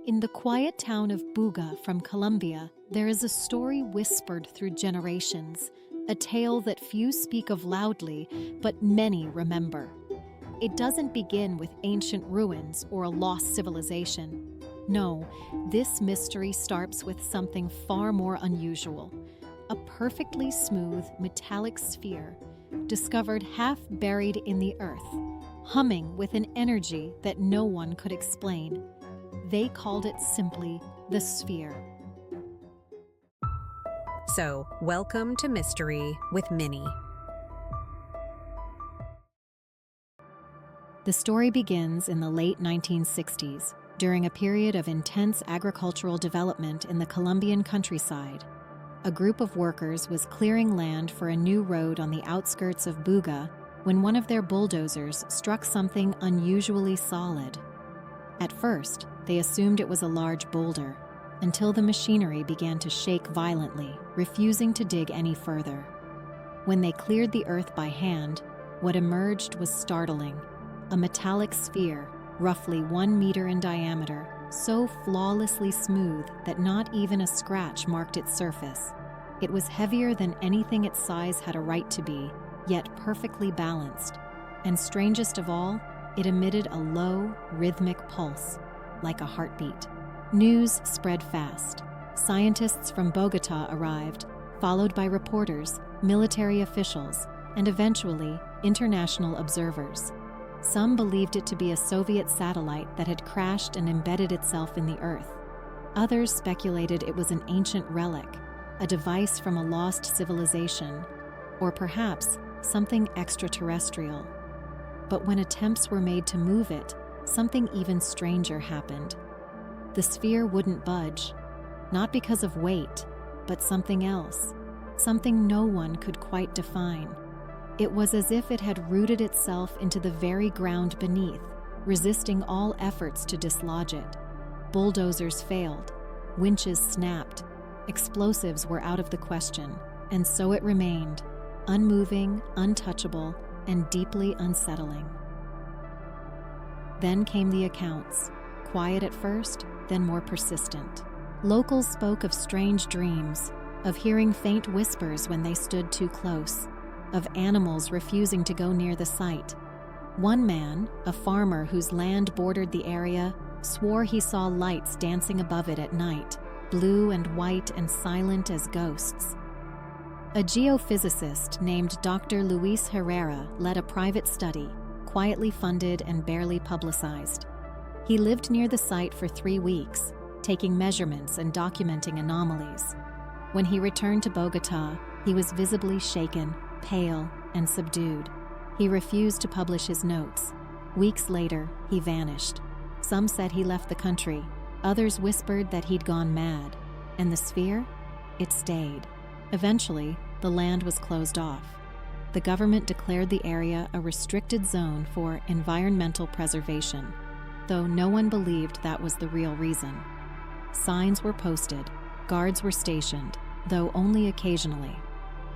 In the quiet town of Buga from Colombia, there is a story whispered through generations, a tale that few speak of loudly, but many remember. It doesn't begin with ancient ruins or a lost civilization. No, this mystery starts with something far more unusual. A perfectly smooth, metallic sphere, discovered half buried in the earth, humming with an energy that no one could explain. They called it simply the sphere. So, welcome to Mystery with Minnie. The story begins in the late 1960s, during a period of intense agricultural development in the Colombian countryside. A group of workers was clearing land for a new road on the outskirts of Buga when one of their bulldozers struck something unusually solid. At first, they assumed it was a large boulder, until the machinery began to shake violently, refusing to dig any further. When they cleared the earth by hand, what emerged was startling. A metallic sphere, roughly 1 meter in diameter, so flawlessly smooth that not even a scratch marked its surface. It was heavier than anything its size had a right to be, yet perfectly balanced. And strangest of all, it emitted a low, rhythmic pulse, like a heartbeat. News spread fast. Scientists from Bogota arrived, followed by reporters, military officials, and eventually, international observers. Some believed it to be a Soviet satellite that had crashed and embedded itself in the earth. Others speculated it was an ancient relic, a device from a lost civilization, or perhaps something extraterrestrial. But when attempts were made to move it, something even stranger happened. The sphere wouldn't budge, not because of weight, but something else, something no one could quite define. It was as if it had rooted itself into the very ground beneath, resisting all efforts to dislodge it. Bulldozers failed, winches snapped, explosives were out of the question, and so it remained, unmoving, untouchable, and deeply unsettling. Then came the accounts, quiet at first, then more persistent. Locals spoke of strange dreams, of hearing faint whispers when they stood too close, of animals refusing to go near the site. One man, a farmer whose land bordered the area, swore he saw lights dancing above it at night, blue and white and silent as ghosts. A geophysicist named Dr. Luis Herrera led a private study, quietly funded and barely publicized. He lived near the site for 3 weeks, taking measurements and documenting anomalies. When he returned to Bogota, he was visibly shaken, pale, and subdued. He refused to publish his notes. Weeks later, he vanished. Some said he left the country. Others whispered that he'd gone mad. And the sphere? It stayed. Eventually, the land was closed off. The government declared the area a restricted zone for environmental preservation, though no one believed that was the real reason. Signs were posted, guards were stationed, though only occasionally.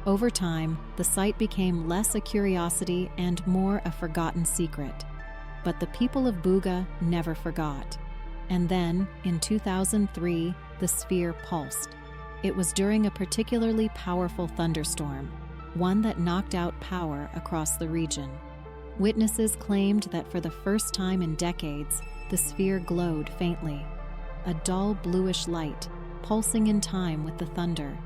Over time, the site became less a curiosity and more a forgotten secret. But the people of Buga never forgot. And then, in 2003, the sphere pulsed. It was during a particularly powerful thunderstorm, one that knocked out power across the region. Witnesses claimed that for the first time in decades, the sphere glowed faintly, a dull bluish light, pulsing in time with the thunder.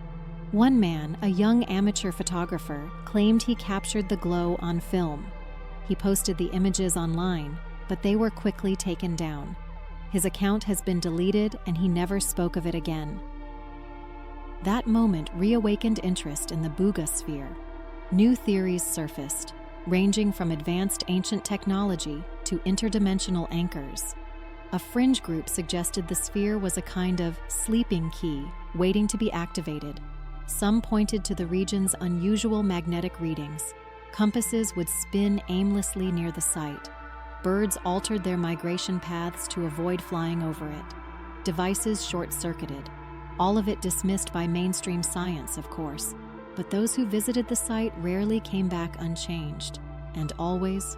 One man, a young amateur photographer, claimed he captured the glow on film. He posted the images online, but they were quickly taken down. His account has been deleted and he never spoke of it again. That moment reawakened interest in the Buga Sphere. New theories surfaced, ranging from advanced ancient technology to interdimensional anchors. A fringe group suggested the sphere was a kind of sleeping key waiting to be activated. Some pointed to the region's unusual magnetic readings. Compasses would spin aimlessly near the site. Birds altered their migration paths to avoid flying over it. Devices short-circuited. All of it dismissed by mainstream science, of course, but those who visited the site rarely came back unchanged, and always,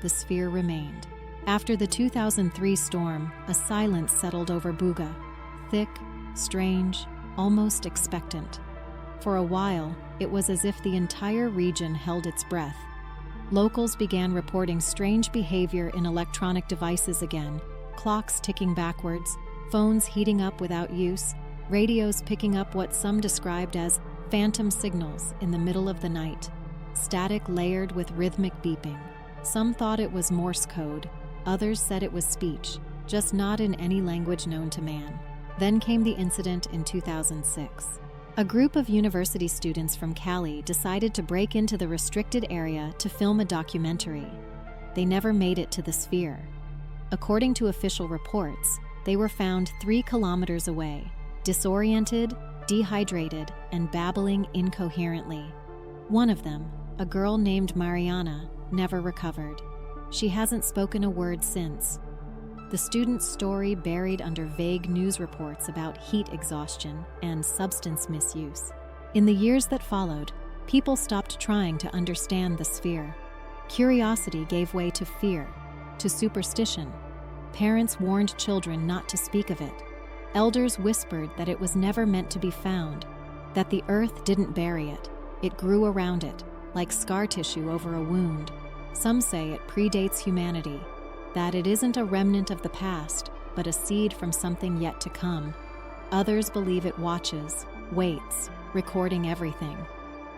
the sphere remained. After the 2003 storm, a silence settled over Buga, thick, strange, almost expectant. For a while, it was as if the entire region held its breath. Locals began reporting strange behavior in electronic devices again, clocks ticking backwards, phones heating up without use, radios picking up what some described as phantom signals in the middle of the night, static layered with rhythmic beeping. Some thought it was Morse code, others said it was speech, just not in any language known to man. Then came the incident in 2006. A group of university students from Cali decided to break into the restricted area to film a documentary. They never made it to the sphere. According to official reports, they were found 3 kilometers away, disoriented, dehydrated, and babbling incoherently. One of them, a girl named Mariana, never recovered. She hasn't spoken a word since. The student's story buried under vague news reports about heat exhaustion and substance misuse. In the years that followed, people stopped trying to understand the sphere. Curiosity gave way to fear, to superstition. Parents warned children not to speak of it. Elders whispered that it was never meant to be found, that the earth didn't bury it, it grew around it, like scar tissue over a wound. Some say it predates humanity, that it isn't a remnant of the past, but a seed from something yet to come. Others believe it watches, waits, recording everything,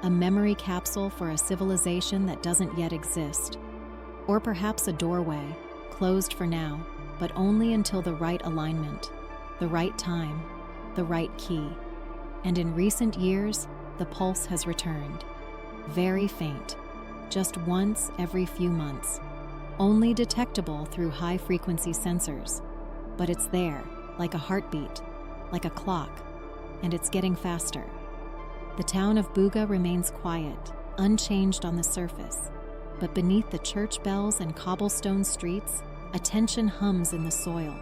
a memory capsule for a civilization that doesn't yet exist. Or perhaps a doorway, closed for now, but only until the right alignment, the right time, the right key. And in recent years, the pulse has returned. Very faint, just once every few months. Only detectable through high-frequency sensors. But it's there, like a heartbeat, like a clock, and it's getting faster. The town of Buga remains quiet, unchanged on the surface. But beneath the church bells and cobblestone streets, a tension hums in the soil,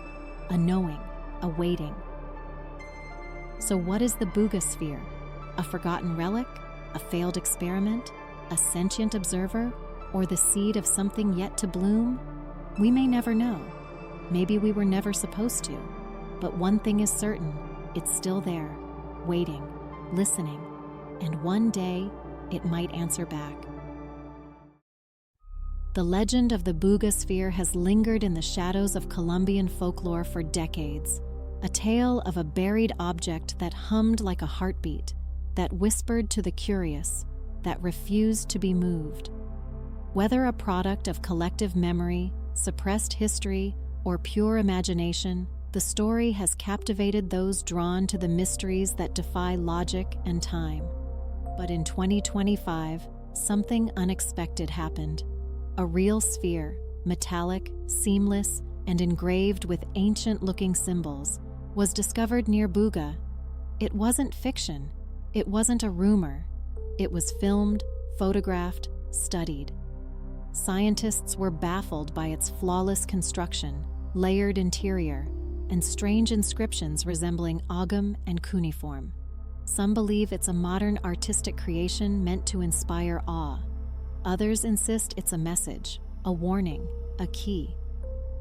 a knowing, a waiting. So what is the Buga Sphere? A forgotten relic? A failed experiment? A sentient observer? Or the seed of something yet to bloom? We may never know. Maybe we were never supposed to. But one thing is certain, it's still there, waiting, listening, and one day it might answer back. The legend of the Buga Sphere has lingered in the shadows of Colombian folklore for decades, a tale of a buried object that hummed like a heartbeat, that whispered to the curious, that refused to be moved. Whether a product of collective memory, suppressed history, or pure imagination, the story has captivated those drawn to the mysteries that defy logic and time. But in 2025, something unexpected happened. A real sphere, metallic, seamless, and engraved with ancient-looking symbols, was discovered near Buga. It wasn't fiction. It wasn't a rumor. It was filmed, photographed, studied. Scientists were baffled by its flawless construction, layered interior, and strange inscriptions resembling Ogham and cuneiform. Some believe it's a modern artistic creation meant to inspire awe. Others insist it's a message, a warning, a key.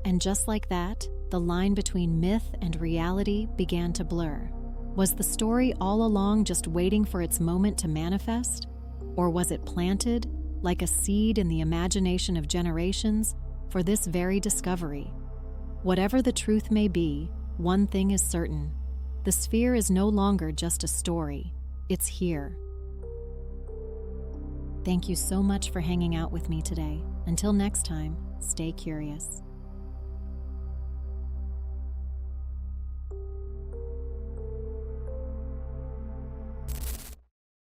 And just like that, the line between myth and reality began to blur. Was the story all along just waiting for its moment to manifest? Or was it planted, like a seed in the imagination of generations, for this very discovery? Whatever the truth may be, one thing is certain. The sphere is no longer just a story. It's here. Thank you so much for hanging out with me today. Until next time, stay curious.